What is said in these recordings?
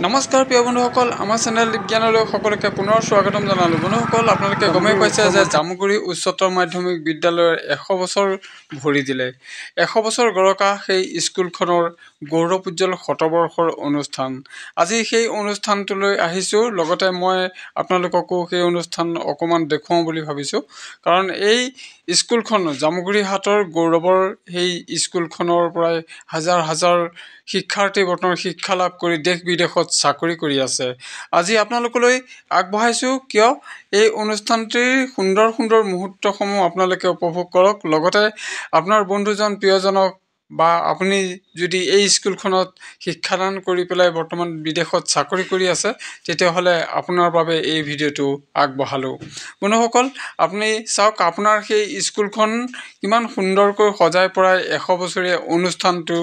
নমস্কাৰ প্ৰিয় বন্ধুসকল, আমাৰ চেনেল বিজ্ঞানলৈ সকলোকে পুনৰ স্বাগতম জনালোঁ। বন্ধুসকল, আপোনালোকে গমেই পাইছে যে জামুগুৰি উচ্চতৰ মাধ্যমিক বিদ্যালয়ৰ 100 বছৰ ভৰি দিলে। 100 বছৰ গৰকা সেই স্কুলখনৰ গৌৰৱোজ্জ্বল শতবৰ্ষৰ অনুষ্ঠান। আজি সেই অনুষ্ঠানটোলৈ আহিছোঁ, লগতে মই আপোনালোককো সেই অনুষ্ঠান অকণমান দেখুৱাওঁ বুলি ভাবিছোঁ। কাৰণ এই স্কুলখন জামুগুৰি হাটৰ গৌৰৱৰ সেই স্কুলখনৰ পৰাই হাজাৰ হাজাৰ শিক্ষাৰ্থী বৰ্তমান শিক্ষা লাভ কৰি দেশ বিদেশত চাকৰি কৰি আছে। আজি আপোনালোকলৈ আগবঢ়াইছোঁ কিয় এই অনুষ্ঠানটিৰ সুন্দৰ সুন্দৰ মুহূৰ্তসমূহ আপোনালোকে উপভোগ কৰক। লগতে আপোনাৰ বন্ধুজন প্ৰিয়জনক বা আপুনি যদি এই স্কুলখনত শিক্ষাদান কৰি পেলাই বৰ্তমান বিদেশত চাকৰি কৰি আছে, তেতিয়াহ'লে আপোনাৰ বাবে এই ভিডিঅ'টো আগবঢ়ালোঁ। বন্ধুসকল, আপুনি চাওক আপোনাৰ সেই স্কুলখন কিমান সুন্দৰকৈ সজাই পৰাই 100 বছৰীয়া অনুষ্ঠানটো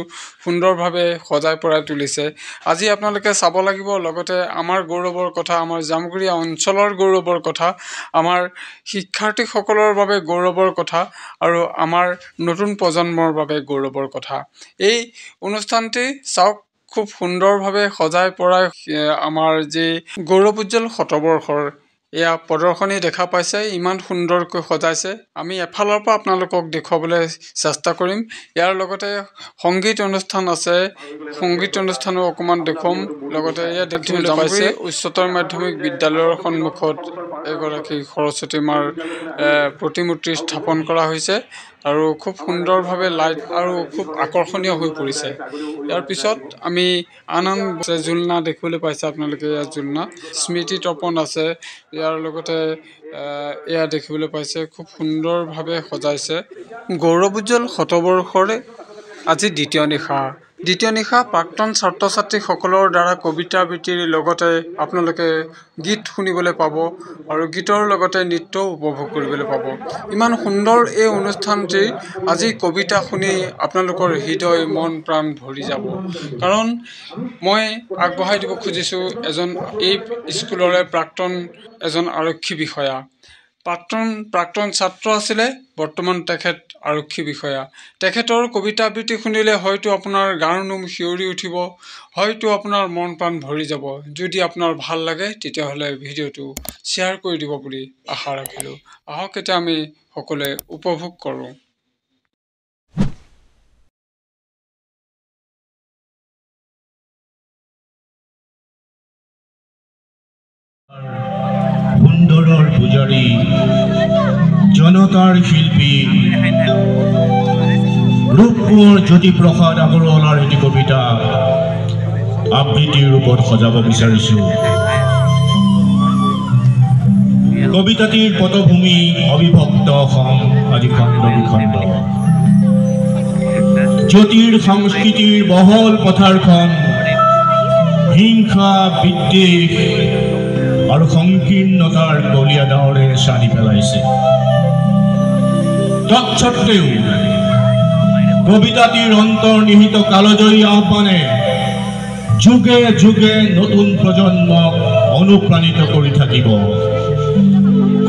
সুন্দৰভাৱে সজাই পৰাই তুলিছে। আজি আপোনালোকে চাব লাগিব, লগতে আমাৰ গৌৰৱৰ কথা, আমাৰ জামুগুৰিয়া অঞ্চলৰ গৌৰৱৰ কথা, আমাৰ শিক্ষাৰ্থীসকলৰ বাবে গৌৰৱৰ কথা আৰু আমাৰ নতুন প্ৰজন্মৰ বাবে গৌৰৱৰ কথা। এই অনুষ্ঠানটি চাওক, খুব সুন্দৰভাৱে সজাই পৰাই আমাৰ যি গৌৰৱোজ্জ্বল শতবৰ্ষৰ এয়া প্ৰদৰ্শনী দেখা পাইছে, ইমান সুন্দৰকৈ সজাইছে। আমি এফালৰ পৰা আপোনালোকক দেখুৱাবলৈ চেষ্টা কৰিম। ইয়াৰ লগতে সংগীত অনুষ্ঠান আছে, সংগীত অনুষ্ঠানো অকণমান দেখুৱাম। লগতে ইয়াত দেখিবলৈ পাইছে উচ্চতৰ মাধ্যমিক বিদ্যালয়ৰ সন্মুখত এগৰাকী সৰস্বতী মাৰ প্ৰতিমূৰ্তি স্থাপন কৰা হৈছে আৰু খুব সুন্দৰভাৱে লাইট আৰু খুব আকৰ্ষণীয় হৈ পৰিছে। ইয়াৰ পিছত আমি আন জোলনা দেখিবলৈ পাইছে আপোনালোকে। ইয়াত জোলনা স্মৃতি তৰ্পণ আছে, ইয়াৰ লগতে এয়া দেখিবলৈ পাইছে খুব সুন্দৰভাৱে সজাইছে। গৌৰৱোজ্জ্বল শতবৰ্ষৰে আজি দ্বিতীয় নিশা প্ৰাক্তন ছাত্ৰ ছাত্ৰীসকলৰ দ্বাৰা কবিতা আবৃত্তিৰ লগতে আপোনালোকে গীত শুনিবলৈ পাব আৰু গীতৰ লগতে নৃত্যও উপভোগ কৰিবলৈ পাব। ইমান সুন্দৰ এই অনুষ্ঠানটি আজি কবিতা শুনি আপোনালোকৰ হৃদয় মন প্ৰাণ ভৰি যাব। কাৰণ মই আগবঢ়াই দিব খুজিছোঁ এই স্কুলৰে প্ৰাক্তন এজন আৰক্ষী বিষয়া। প্ৰাক্তন ছাত্ৰ আছিলে, বৰ্তমান তেখেত আৰক্ষী বিষয়া। তেখেতৰ কবিতা আবৃত্তি শুনিলে হয়তো আপোনাৰ গাৰ নোম শিয়ৰি উঠিব, হয়তো আপোনাৰ মন প্ৰাণ ভৰি যাব। যদি আপোনাৰ ভাল লাগে তেতিয়াহ'লে ভিডিঅ'টো শ্বেয়াৰ কৰি দিব বুলি আশা ৰাখিলোঁ। আহক এতিয়া আমি সকলোৱে উপভোগ কৰোঁ। সুন্দৰৰ পূজাৰী, জনতাৰ শিল্পী, ৰূপপুৰ জ্যোতিপ্ৰসাদ আগৰৱালাৰ এটি কবিতা আবৃত্তিৰ ৰূপত সজাব বিচাৰিছোঁ। কবিতাটিৰ পটভূমি অবিভক্ত অসম, আজি খণ্ড বিখণ্ড। জ্যোতিৰ সংস্কৃতিৰ বহল পথাৰখন হিংসা, বিদ্বেষ আৰু সংকীৰ্ণতাৰ কলীয়া ডাৱৰে ছানি পেলাইছে। তৎসত্ত্বেও কবিতাটিৰ অন্তৰ্নিহিত কালজয়ী আহ্বানে যুগে যুগে নতুন প্ৰজন্মক অনুপ্ৰাণিত কৰি থাকিব।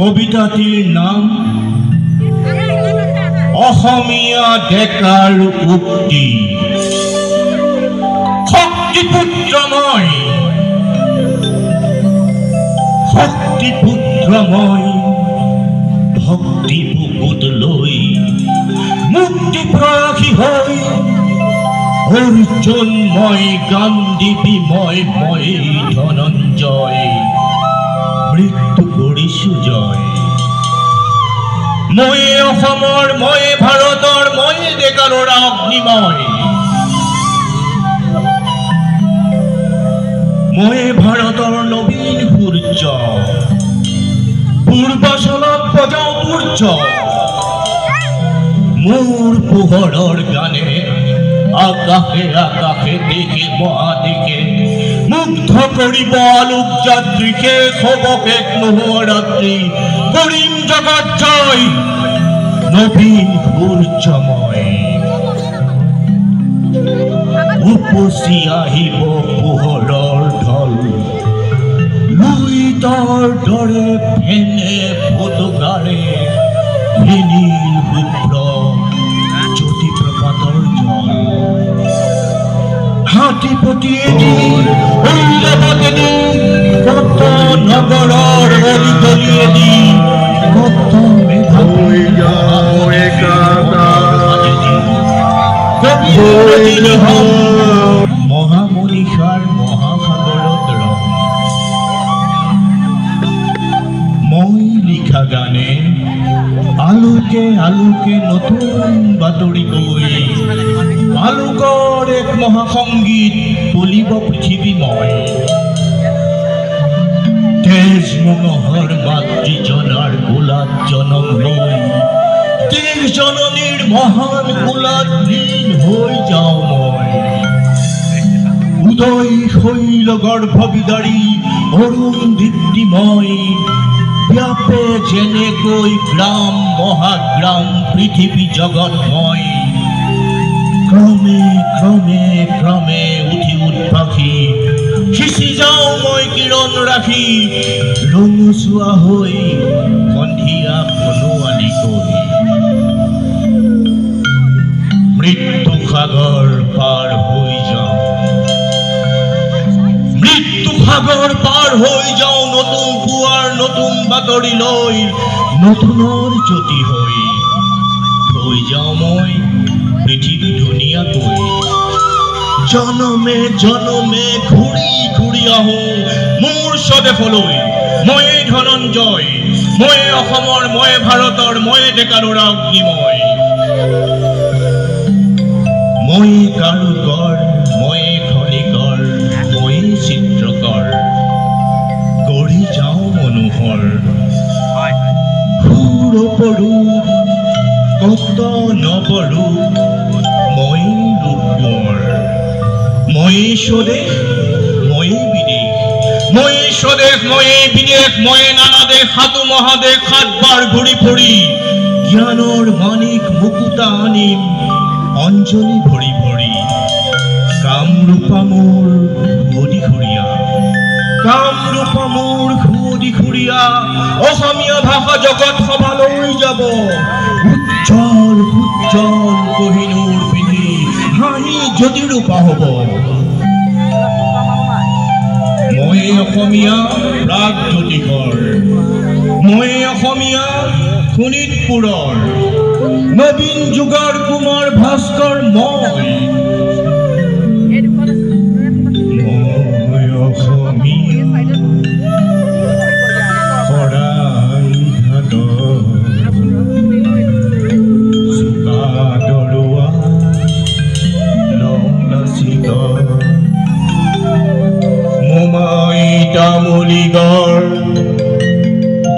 কবিতাটিৰ নাম অসমীয়া ডেকাৰ উক্তি। শক্তিপুত্ৰময় ভক্তি বুকুত লৈ মুক্তি প্ৰয়াসী হৈ অৰ্জুনময় গান্ধীবিময় মই ধনঞ্জয় মৃত্যু কৰিছো জয়। মই অসমৰ, মই ভাৰতৰ, মই ডেকাৰৰ অগ্নিময়। মই ভাৰতৰ নবীন সূৰ্য, পূৰ্বাচলত বজাও সূৰ্য। মোৰ পোহৰৰ গানে আকাশে আকাশে দেশে মহাদেশে মুগ্ধ কৰিব আলোক যাত্ৰীকে। সবকে নোহোৱা ৰাত্ৰি কৰিম জগত জয়, নবীন সূৰ্যময়। উপচি আহিব পোহৰৰ ঢল, লুইতৰ দৰে ফেনে ফটকাৰে নীল শুভ্ৰ জ্যোতিপ্ৰপাতৰ জল। হাতীপতিয়ে নিশাৰ মহাসাগৰত ৰং মই লিখা গানে আলোকে আলোকে নতুন বাতৰি কৈ আলোকৰ এক মহাসংগীত তুলিব পৃথিৱীময় তেজ মনোহৰ মাতৃ জনাৰ কোলাত জনম লৈ দেশ জননীৰ মহান কোলাত লীন হৈ যাওঁ মই উদয় শৈল গৰ্ভবিদাৰী অৰুণ দীপ্তিময় ব্যাপে যেনেকৈ গ্ৰাম মহাগ্ৰাম পৃথিৱী জগতময় ক্ৰমে ক্ৰমে ক্ৰমে উঠি উদ্ভাসি সিঁচি যাওঁ মই কিৰণ ৰাখি ৰঙচুৱা হৈ সন্ধিয়া কণোৱালিকৈ মৃত্যু সাগৰ পাৰ হৈ যাওঁ সাগৰ পাৰ হৈ যাওঁ নতুন পুৱাৰ নতুন বাতৰি লৈ নতুনৰ জ্যোতি হৈ থৈ যাওঁ মই পৃথিৱী ধুনীয়াকৈ জনমে জনমে ঘূৰি ঘূৰি আহোঁ মোৰ স্বদেশলৈ ময়ে ধনঞ্জয় ময়ে অসমৰ ময়ে ভাৰতৰ ময়ে ডেকাৰোৰা অগ্নিময় ময়ে কাৰুকৰ ময়ে খনিকৰ ময়ে চিত্ৰকৰ গঢ়ি যাওঁ মনোহৰ সুৰ পৰূপ কত নৱৰূপ মই ৰূপৰ ময়ে স্বদেশ ময়ে বিদেশ ময়ে স্বদেশ ময়ে বিদেশ ময়ে নানা দেশ সাতো মহাদেশ সাতবাৰ ঘূৰি ফুৰি জ্ঞানৰ মানিক মুকুতা আনিম অঞ্জলি ভৰি ভৰি কামৰূপা মোৰ ঘূৰিয়া কামৰূপা মোৰ ঘূৰিয়া অসমীয়া ভাষা জগত সভালৈ যাব উজ্জ্বল উজ্জ্বল কহিনুৰ পিন্ধি হাঁহি জ্যোতিৰূপা হ'ব মই অসমীয়া প্ৰাগজ্যোতিষৰ মই অসমীয়া শোণিতপুৰৰ নবীন যুগৰ কুমাৰ ভাস্কৰ মই তামুলিগড়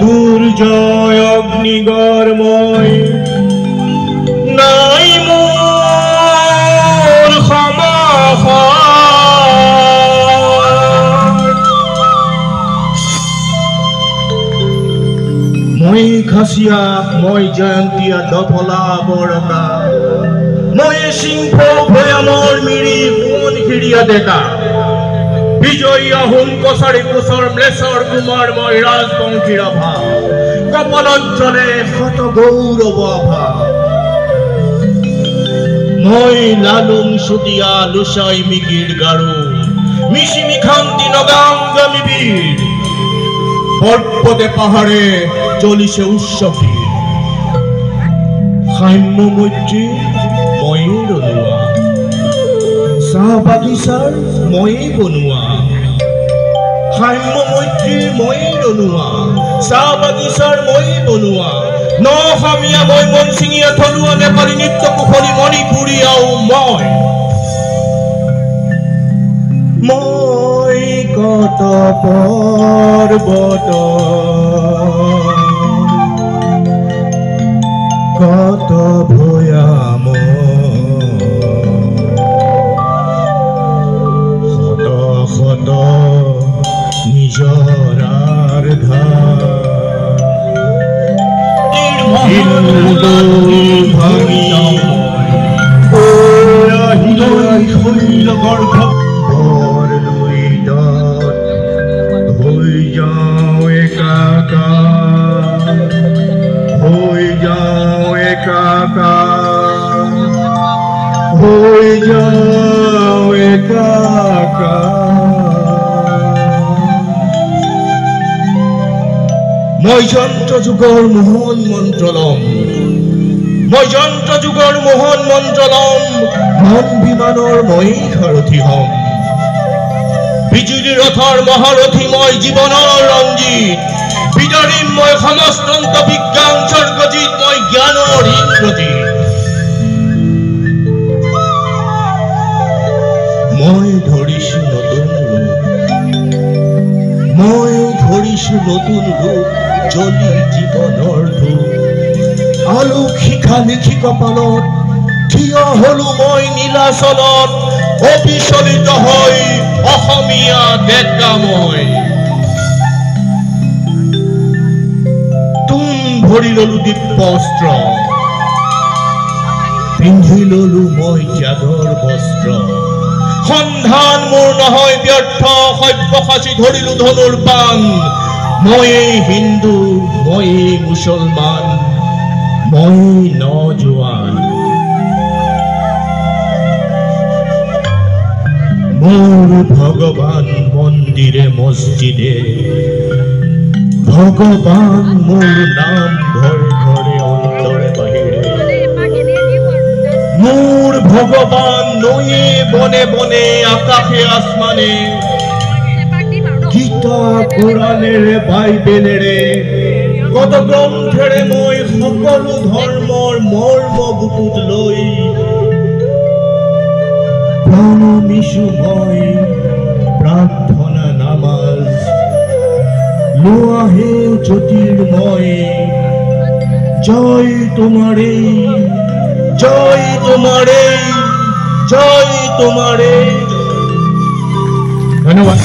দুৰ্জয় অগ্নিগড় মই নাই মোৰ মই খাসিয়া মই জয়ন্তিয়া দফলা বৰকা মই সিংহ ভয়ামৰ মিৰি কোন হিৰিয়া ডেকা বিজয়ী আহোম কছাৰী কোচৰ ম্লেচৰ কুমাৰ মই ৰাজবংশী ৰাভা কপালত জ্বলে শত গৌৰৱ আভা মই লালুং চুতীয়া লুচাই মিকিৰ গাৰো মিচিমি খান্তি নগাম গামিবীৰ পৰ্বতে পাহাৰে জ্বলিছে উৎসৱী সাম্য মৈত্ৰী ময়ে ৰলোৱা চাহ বাগিচাৰ ময়ে বনোৱা সাম্য মৈত্ৰীৰ ময়ে ৰনোৱা চাহ বাগিচাৰ ময়ে বনোৱা ন অসমীয়া মই মনচিঙীয়া থলুৱা নেপালী নৃত্য কুশলী মণিপুৰীয়াও মই কত পৰ্বত কত ভয়াম শত নিজৰাৰ ধাৰ ভাঙি শৈল গৰ্ভ বৰ লৈ হৈ যাওঁ একাকাৰ হৈ যাওঁ একাকাৰ হৈ যাওঁ একাকাৰ মই যন্ত্ৰ যুগৰ মোহন মন্ত্ৰ লম মই যন্ত্ৰ যুগৰ মোহন মন্ত্ৰ লম মন বিমানৰ মই সাৰথি হম বিজুলী ৰথৰ মহাৰথী মই জীৱনৰ ৰঞ্জিত বিদৰিম মই সমস্তন্ত বিজ্ঞান স্বৰ্গজিত মই জ্ঞানৰ ইন্দ্ৰজিত মই ধৰিছো নতুন ৰূপ জ্বলি জীৱনৰ ধূপ আলোক শিখা লিখি কপালত থিয় হলো মই নীলাচলত অবিচলিত হৈ অসমীয়া ডেকা মই তুম ভৰি ললো দিব্যস্ত্ৰ পিন্ধি ললো মই ত্যাগৰ বস্ত্ৰ সন্ধান মোৰ নহয় ব্যৰ্থ সব্যসাচী ধৰিলো ধনুৰ বাণ মই হিন্দু মই মুছলমান মই নজোৱান মোৰ ভগৱান মন্দিৰে মছজিদে ভগৱান মোৰ নাম ঘৰে ঘৰে অন্তৰে বাহিৰে মোৰ ভগৱান নয়ে বনে বনে আকাশে আসমানে গীতা কোৰাণেৰে বাইবেলেৰে কত গ্ৰন্থেৰে মই সকলো ধৰ্মৰ মৰ্ম বুকুত লৈ প্ৰণমিছো মই প্ৰাৰ্থনা নামাজ লোৱাহে জ্যোতিৰ্ময় জয় তোমাৰে জয় তোমাৰে জয় তোমাৰে ধন্যবাদ।